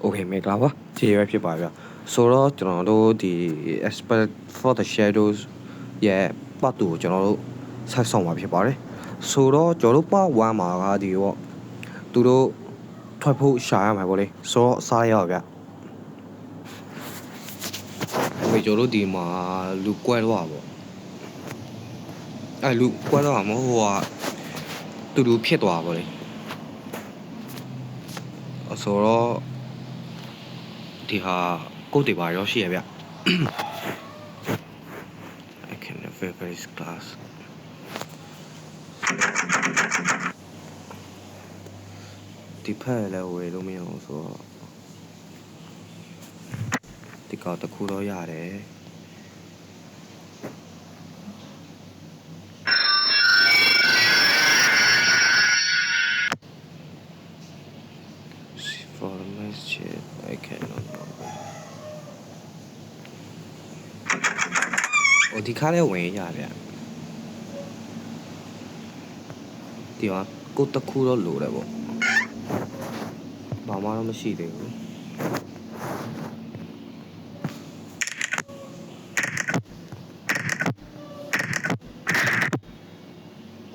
Okay မင်္ဂလာပါခြေရွက်ဖြစ်ပါဗျဆိုတော့ကျွန်တော်တို့ဒီ Expert for the Shadows ရဲ့ part 2ကိုကျွန်တော်တို့ဆက်ဆောင်မှာဖြစ်ပါတယ်ဆိုတော့ကျွန်တော်တို့ part 1မှာကဒီတော့သူတို့ထွက်ဖို့ရှာရမှာပေါ့လေဆိုတော့စားရအောင်ဗျအဲ့ကျွန်တော်တို့ဒီမှာလူကွဲတော့ပါပေါ့အဲ့လူကွဲတော့မှာဟိုကသူတို့ဖြစ်သွားပါလေဆိုတော့ဒီဟာကိုယ်တွေပါရောရှိရဗျ I can never face class ဒီဖက်လည်းဝယ်လို့မရအောင်ဆိုတော့ဒီကောက်တစ်ခုတော့ရတယ်I cannot know ဒီခါလေးဝင်ရဗျဒီမှာကိုတစ်ခုတော့လိုတယ်ပေါ့ဘာမှတော့မရှိသေးဘူး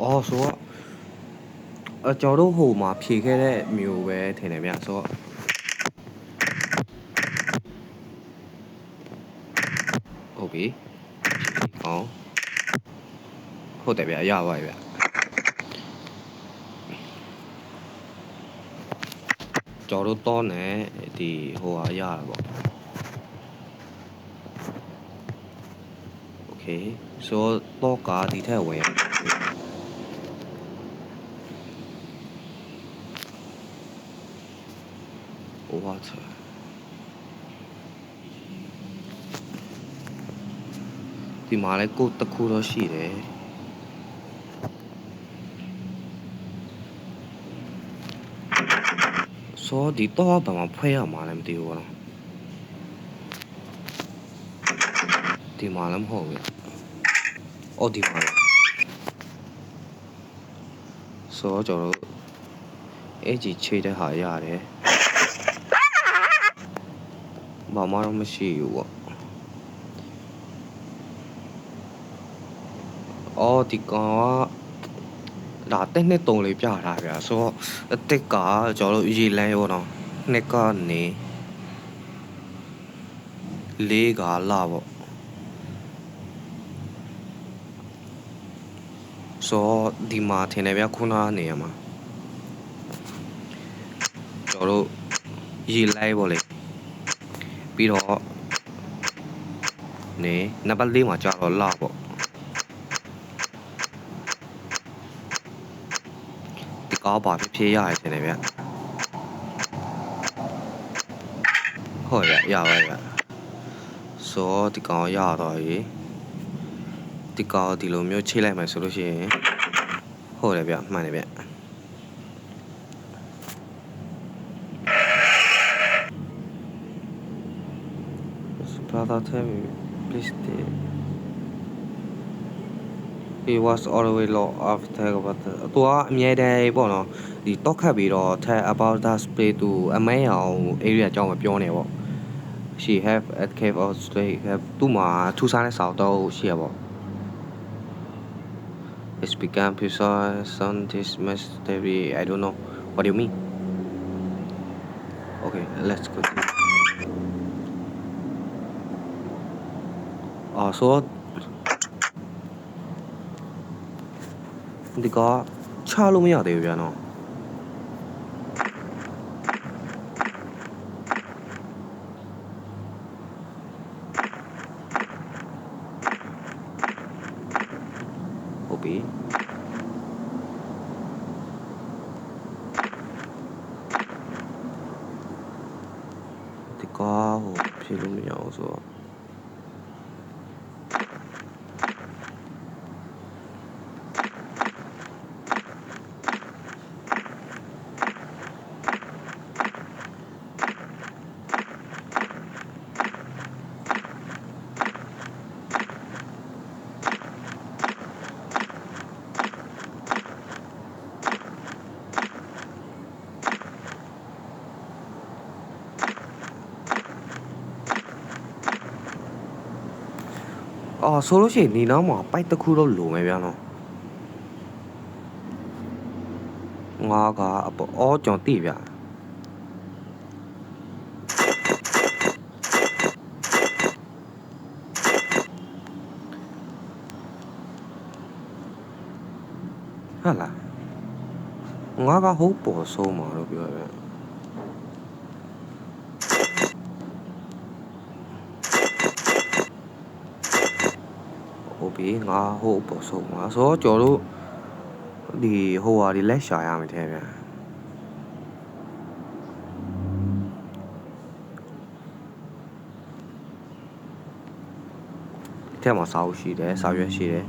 အော်ဆိုတော့ကျွန်တော်တို့ဟိုမှာဖြေခဲ့တဲ့မျိုးပဲထင်တယ်ဗျဆိုတော့ဟုတ်ပြီအောင်ဟုတ်တယ်ဗျရပါပြီဗျကျွန်တော်တို့တော့နေဒီဟိုဟာရတာပေါ့ Okay ဆိုတော့ကားဒီထက်ဝင်water ဒီမှာလည်းကိုတစ်ခုတော့ရှိတယ်ဆိုတော့ဒီတော့ဘာမှဖွဲ့ရမှာလည်းမသိဘူးကွာဒီမှာလည်းမဟုတ်ဘူးအော်ဒီမှာဆိုတော့ကျွန်တော်တို့အဲ့ကြီးချိတ်တဲ့ဟာရတယ်ဘာမှတော့မရှိဘူးပေါ့အော်ဒီကောင်ကဒါတက်နှစ်တုံလေးပြထားဗျာဆိုတော့အတက်ကကျွန်တော်တို့ရေလန်းရောတော့နှစ်ကနေလေးကလာပေါ့ဆိုတော့ဒီမှာထင်တယ်ဗျာခုနကနေရမှာကျွန်တော်တို့ရေလိုက်ပေါ့လေပြီးတော့နေနံပါတ်4မှာကြာတော့လာပေါ့ဒီကောင်းပါဖြည့်ရတယ်ထင်တယ်ဗျဟုတ်ရပါဗျဆိုတော့ဒီကောင်ရတော့ရေဒီကောင်ဒီလိုမျိုးချိတ်လိုက်မယ်ဆိုလို့ရှိရင်ဟုတ်တယ်ဗျမှန်တယ်ဗျ Brother tell me please stay he was always low after but သူကအမြဲတမ်းပေါ့နော်ဒီတော့ခတ်ပြီးတော့ tell about that spray သူအမဲအောင် area အကြောင်းမပြောနေပေါ့ she have at cave of stray have သူ့မှာထူးဆန်းတဲ့စာတော့ရှိရပေါ့ it's become precise on this mystery I don't know what do you mean okay let's go ဆိုဒီကချလို့မရသေးဘူးဗျာနော်ဟုတ်ပြီဒီကဟိုဖြေလို့မရအောင်ဆိုတော့ အော်ဆိုလို့ရှိရင်ဒီနောက်မှာပိုက်တစ်ခုတော့လိုမယ်ဗျာနော်ငါကအပေါ်အော်ကျွန်တော်သိဗျာဟာလားငါကဟုတ်ပေါ်ဆုံးမှာလို့ပြောဗျာဟုတ်ပြီငါဟုတ်ပေါ်ဆုံးမှာဆိုတော့ကျွန်တော်တို့ဒီဟိုဟာဒီလက်ရှာရမယ်တဲ့ဗျာထဲမှာစာအုပ်ရှိတယ်စာရွက်ရှိတယ်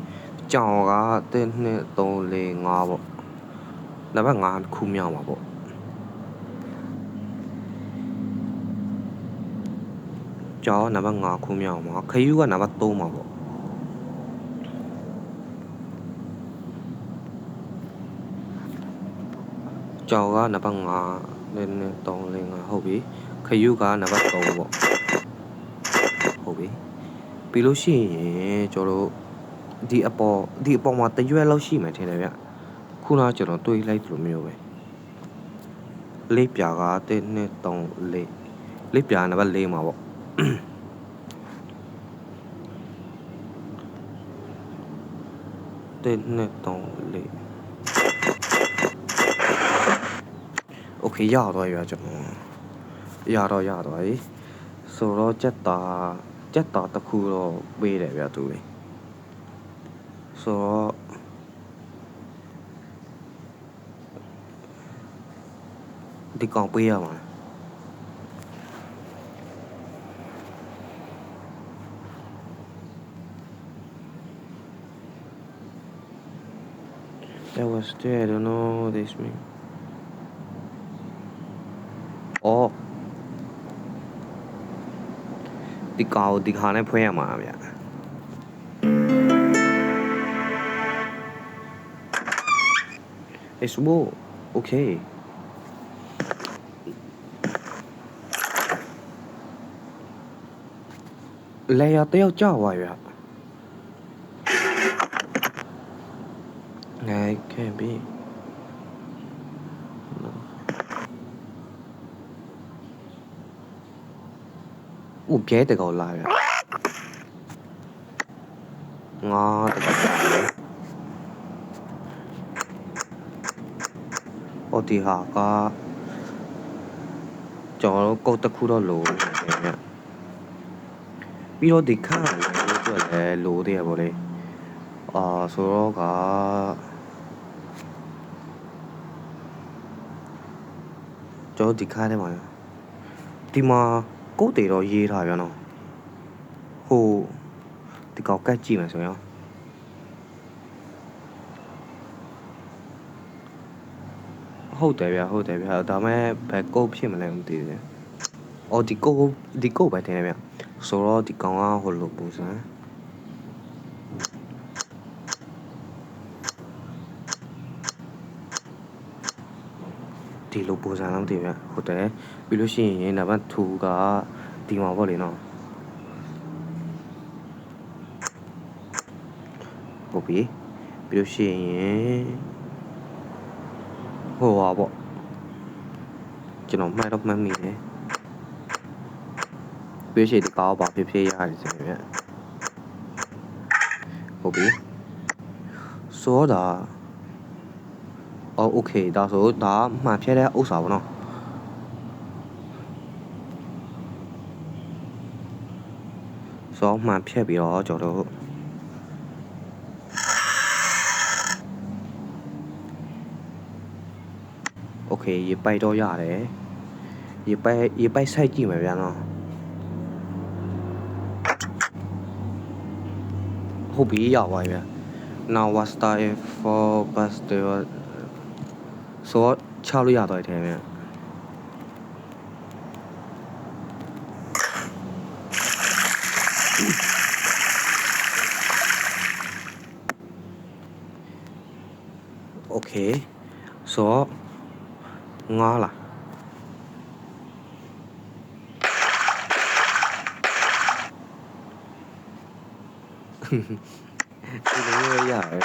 ကြောင်က1 2 3 4 5ပေါ့နံပါတ်5ခုမြောက်မှာပေါ့ကြောင်နံပါတ်5ခုမြောက်မှာခယူးကနံပါတ်3မှာပေါ့ကြောင်ကနံပါတ်5 1 2 3 4 5ဟုတ်ပြီခယူးကနံပါတ်3ပေါ့ဟုတ်ပြီပြီးလို့ရှိရင်ကျွန်တော်တို့ဒီအပေါ်မှာတရွက်လောက်ရှိမှထင်တယ်ဗျခုနကကျွန်တော်တွေးလိုက်သလိုမျိုးပဲလေးပြာက1 2 3 4လေးပြာနံပါတ်4မှာပေါ့1 2 3 4โอเคရတော့ရကျွန်တော်ရတော့ပြီဆိုတော့ကြက်တာတစ်ခုတော့ပေးတယ်ဗျသူလေးဆိုတော့ဒီကောင်ပေးရမှာThat was there, I don't know what this means. Oh. ဒီကောင်ဒီခါနဲ့ဖွင့်ရမှာဗျ။ It's more okay. လေယာတယောက်ကြောက်သွားဗျ။ I can't be. 我别的搞来了，我的个天！我底下个就高得酷多路嘅，比如啲卡就係路啲嘢喎你，所以個就啲卡咧嘛，啲嘛。高地တော့ရေးထားပြန်တော့ဟိုဒီကောက်ကတ်ကြည့်မယ်ဆိုရင်ဟုတ်တယ်ဗျဒါမဲ့ဘယ်ကုတ်ဖြစ်မလဲမသိဘူး။အော်ဒီကုတ်ပဲတင်တယ်ဗျ။ဆိုတော့ဒီကောင်ကဟိုလိုပုံစံဒီလိုပုံစံတော့မသိဘူးဗျ။ဟုတ်တယ်ပြီးလို့ရှိရင်နံပါတ်2ကဒီမှာပေါ့လေနော်ဟုတ်ပြီပြီးလို့ရှိရင်ဟိုပါပေါ့ကျွန်တော်မှတ်တော့မှတ်မိတယ်ပြီးရှိဒီကောက်ပါဖြစ်ရတယ်ဆိုရင်ဗျဟုတ်ပြီဆိုတော့โอเคဒါဆိုဒါမှန်ဖြစ်တဲ့ဥစ္စာပေါ့နော်ဆိုမှန်ဖြစ်ပြီးတော့ကျွန်တော်တို့โอเคရေပိုက်တော့ရတယ်ရေပိုက်ဆိုင်ကြည့်မယ်ဗျာနော်ဟုတ်ပြီရပါပြီဗျာ now what style for bus there ဆိုတော့ချလို့ရတော့တယ်ဗျာโอเคဆိုတော့ငါလား ဒီလိုရတယ်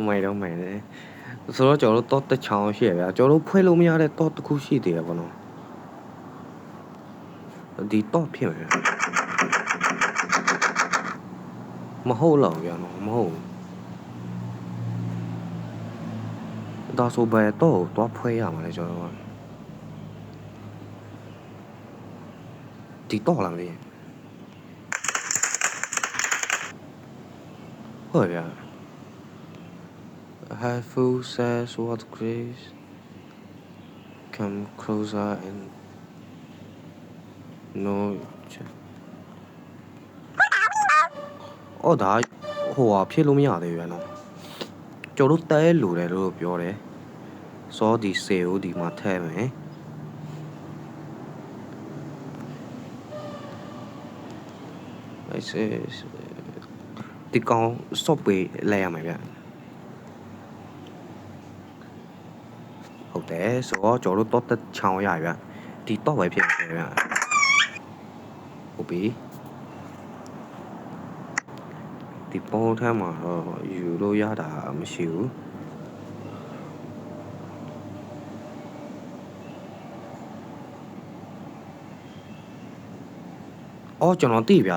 မိုင်တော့မိုင်လေဆိုတော့ကျွန်တော်တို့တော့တချောင်းရှိရဗျာကျွန်တော်တို့ဖွဲ့လို့မရတဲ့တော့တစ်ခုရှိသေးတယ်ပေါ့နော်ဒီတော့ဖြစ်မယ်မဟုတ်လောက်ဗျာနော်မဟုတ်ဒါဆိုပဲတော့ဖွဲ့ရမှာလေကျွန်တော်ဒီတော့လာမလို့ဟုတ်ဗျာ Have full says what grace come closer and no အော်ဒါဟိုဟာဖြစ်လို့မရသေးဘူးဗျာနော်ကျွန်တော်တို့တဲလူတယ်လို့ပြောတယ်စောဒီစေကိုဒီမှာထည့်မယ်ဒီကောင် stop ပေးလိုက်ရမှာဗျဟုတ်တယ်ဆိုတော့ကျွန်တော်တို့တော့ချောင်းရဗျဒီတော့ပဲဖြစ်နေဗျဟုတ်ပြီဒီပုံထမ်းမှာတော့ယူလို့ရတာမရှိဘူးအော်ကျွန်တော်သိဗျ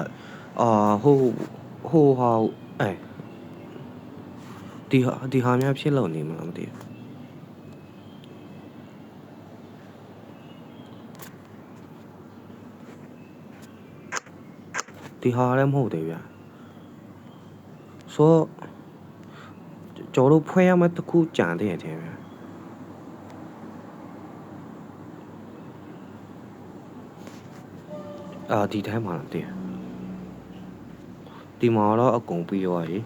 ဟိုဟာဒီဟာများဖြစ်လို့နေမှာမသိဒီဟာလည်းမဟုတ်သေးဗျဆိုကျွန်တော်တို့ဖွဲ့ရမယ့်တစ်ခုကြံသေးတယ်ဗျဒီထဲမှာတည်းဒီမှာတော့အကုန်ပြီးသွားပြီ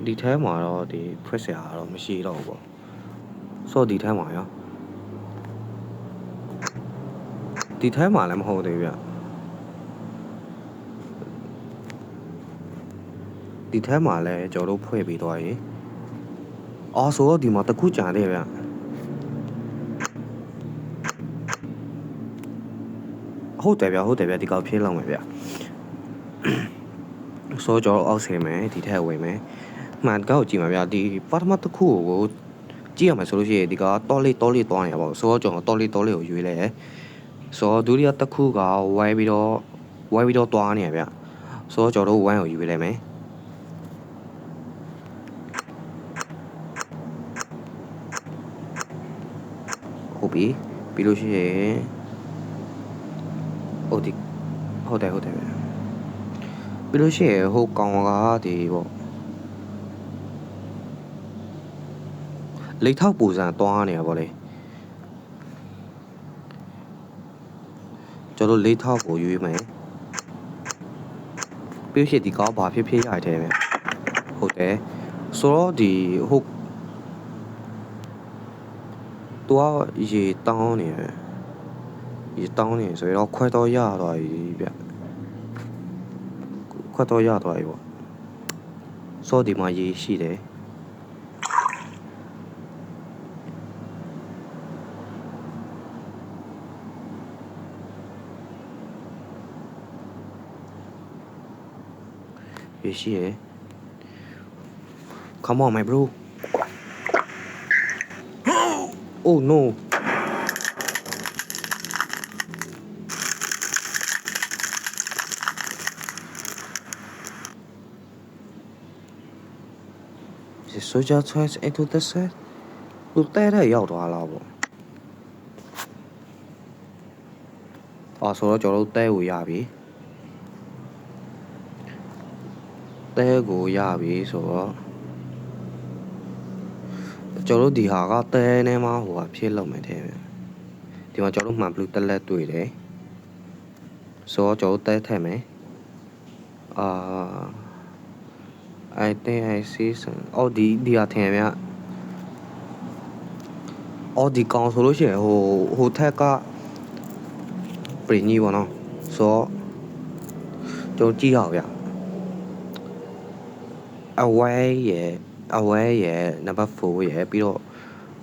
ဒီထဲမှာတော့ဒီဖွဲ့စရာတော့မရှိတော့ဘူးပေါ့ဆိုတော့ဒီထဲမှာရောဒီထဲမှာလည်းမဟုတ်သေးဗျဒီထဲမှာလည်းကျွန်တော်တို့ဖွဲ့ပြီးသွားပြီအော်ဆိုတော့ဒီမှာတစ်ခုကြံသေးဗျဟုတ်တယ်ဗျဒီကောက်ဖြည့်လောက်မယ်ဗျဆိုတော့ကျွန်တော်အောက်ဆင်းမယ်ဒီထက်ဝင်မယ်မှန်ကောက်ကြည့်မှာဗျဒီပထမတစ်ခုကိုကြည့်ရမယ်ဆိုလို့ရှိရင်ဒီကတောလေးသွားနေရပါဘူးဆိုတော့ကျွန်တော်တောလေးကိုရွေးလိုက်ဆိုတော့ဒုတိယတစ်ခုကဝိုင်းပြီးတော့သွားနေရဗျဆိုတော့ကျွန်တော်တို့ဝိုင်းကိုရွေးလိုက်မယ်ဟုတ်ပြီပြီးလို့ရှိရင်ဟုတ်တယ်ပြီးလို့ရှိရင်ဟိုကောင်ကဒီပေါ့လိတ်ထောက်ပူစံသွားနေရပါလေကျွန်တော်လိတ်ထောက်ကိုရွေးမယ်ပြီးရှိဒီကောဘာဖြစ်ရတဲ့ပဲဟုတ်တယ်ဆိုတော့ဒီဟုတ်တွားရေတောင်းနေဆိုတော့ခွဲတော့ရသွားပြီဗျခွဲတော့ရသွားပြီပေါ့စောဒီမှာရေရှိတယ်ရေရှိရယ် Come on my bro Oh no The soldier tries into the set လူတဲတဲ့ရောက်သွားလားပေါ့ဆိုတော့ကျွန်တော်တို့တဲကိုရပြီဆိုတော့ကျွန်တော်တို့ဒီဟာကတဲထဲမှာဟိုဟာဖြစ်လောက်မယ်တဲ့ဒီမှာကျွန်တော်တို့မှန်ဘလူးတက်လက်တွေ့တယ်ဆိုတော့ကျွန်တော်တို့တဲထည့်မယ်I think I see some ဒီဟာထင်ဗျဒီကောင်ဆိုလို့ရှိရင်ဟိုထက်ကပြင်ကြီးပေါ့နော်ဆိုတော့ကျွန်တော်ကြည့်ရအောင်ဗျaway ရယ် number 4ရယ်ပြီးတော့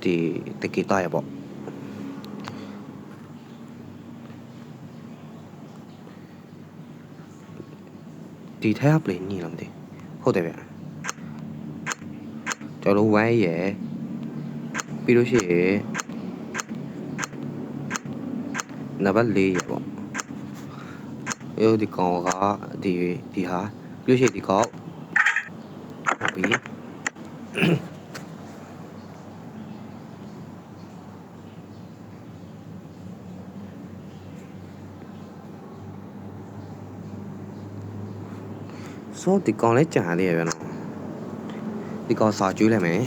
ဒီတကီတာရပေါ့ ဒီထက်က play ညလားမသိဟုတ်တယ်ဗျကျွန်တော်1ရယ်ပြီးလို့ရှိရင်နံပါတ်4ရယ်ပေါ့ဒီကောင်ကဒီဟာပြီးလို့ရှိရင်ဒီကောင်ပြီးဆိုဒီကောင်လေးကြာလေးရပြန်တော့ဒီကောင်စာကျွေးလိုက်မယ်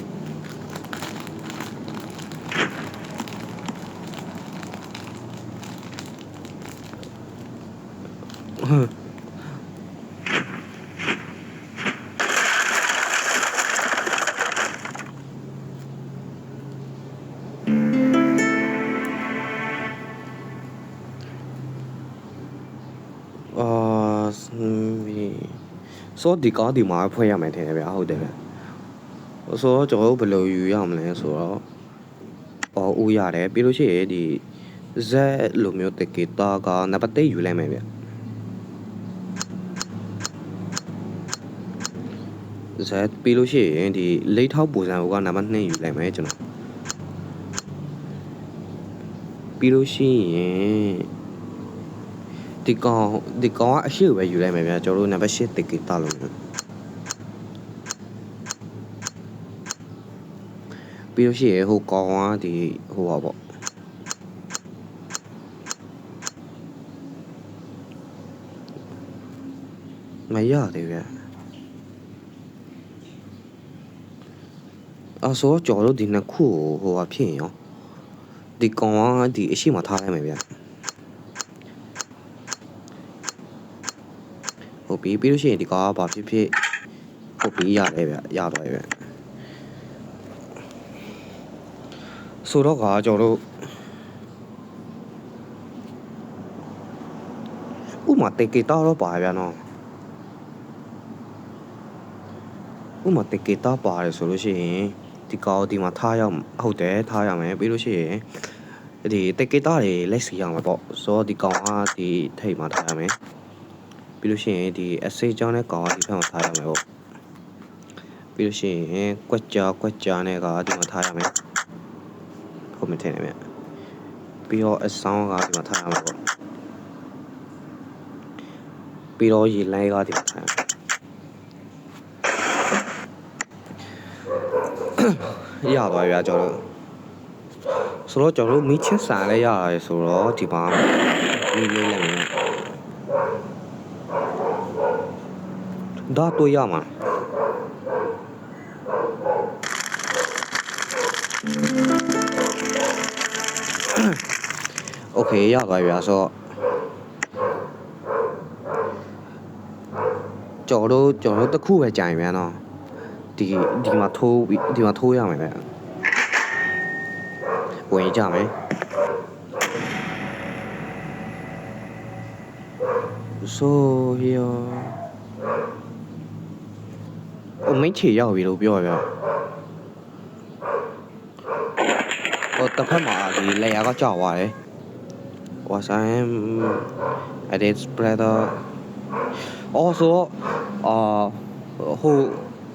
ဆိုဒီကောင်ဒီမှာဖွဲ့ရမယ်ထင်တယ်ဗျာဟုတ်တယ်ဗျဆိုတော့ကျွန်တော်တို့ဘယ်လိုယူရမလဲဆိုတော့ဦးရတယ်ပြီးလို့ရှိရင်ဒီ Z လိုမျိုးတက်ကီတာကနံပါတ်1ယူလိုက်မယ်ဗျZ ပြီးလို့ရှိရင်ဒီလိတ်ထောက်ပူစံကနံပါတ်2ယူလိုက်မယ်ကျွန်တော်ပြီးလို့ရှိရင်ဒီကောင်ကအရှိကိုပဲယူလိုက်မယ်ဗျာကျွန်တော်တို့နံပါတ်8တက်ကီတာလို့ပြီးလို့ရှိရင်ဟိုကောင်ကဒီဟိုပါပေါ့မရတယ်ဗျဆိုတော့ကျွန်တော်တို့ဒီနှစ်ခုဟိုဟာဖြစ်ရင်ရောဒီကောင်ကဒီအရှိမထားလိုက်မယ်ဗျဟုတ်ပြီပြီးလို့ရှိရင်ဒီကောင်ကဘာဖြစ်ဖြစ်ဟုတ်ပြီရတယ်ဗျရတော့ဗျဆိုတော့ကကျွန်တော်တို့ဥမာတက်ကီတာတော့ပါဗျာနော်ဥမာတက်ကီတာပါတယ်ဆိုလို့ရှိရင်ဒီကောင်ဒီမှာထားရဟုတ်တယ်ထားရမယ်ပြီးလို့ရှိရင်ဒီတက်ကီတာတွေလက်စီရမှာပေါ့ဆိုတော့ဒီကောင်ကဒီထိပ်မှာထားရမယ်ပြီးလို့ရှိရင်ဒီ essay ကြောင်းနဲ့ကောင်ကဒီဘက်မှာထားရမယ်ပေါ့ပြီးလို့ရှိရင်ကွက်ကြာနဲ့ကဒီမှာထားရမယ်ဟုတ်မထင်နဲ့ဗျပြီးတော့အဆောင်ကဒီမှာထားရမှာပေါ့ပြီးတော့ရေလိုင်းကဒီမှာထားရမယ်ရသွားပြီကျွန်တော်ဆိုတော့ကျွန်တော်တို့မီးချစ်စာလည်းရရတယ်ဆိုတော့ဒီမှာမီးလေးလည်းမယ်ဒါတော့ရမှာโอเคရသွားပြီဆိုတော့ကျွန်တော်တို့တစ်ခုပဲကြာရင်ပြန်တော့ဒီမှာထိုးရမယ်ဗျဝင်ကြမယ်ဆိုရမင်းချေရောက်ပြီလို့ပြောရဗျဟိုတစ်ဖက်မှာဒီလေယာကကြောက်သွားတယ်ဟိုဆိုင် edit spreader ဆို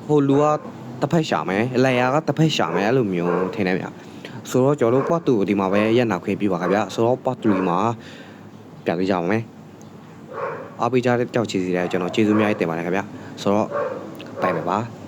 ဟိုလူကတစ်ဖက်ရှာမယ်လေယာကတစ်ဖက်ရှာမယ်အဲ့လိုမျိုးထင်တယ်ဗျဆိုတော့ကျွန်တော်တို့ part 2ဒီမှာပဲရက်နောက်ခွင့်ပြပါခင်ဗျဆိုတော့ part 3မှာပြန်ပြကြပါမယ်အားပေးကြတဲ့ကြောက်ချီစီတယ်ကျွန်တော်ကျေးဇူးများတင်ပါတယ်ခင်ဗျဆိုတော့bye byeပါ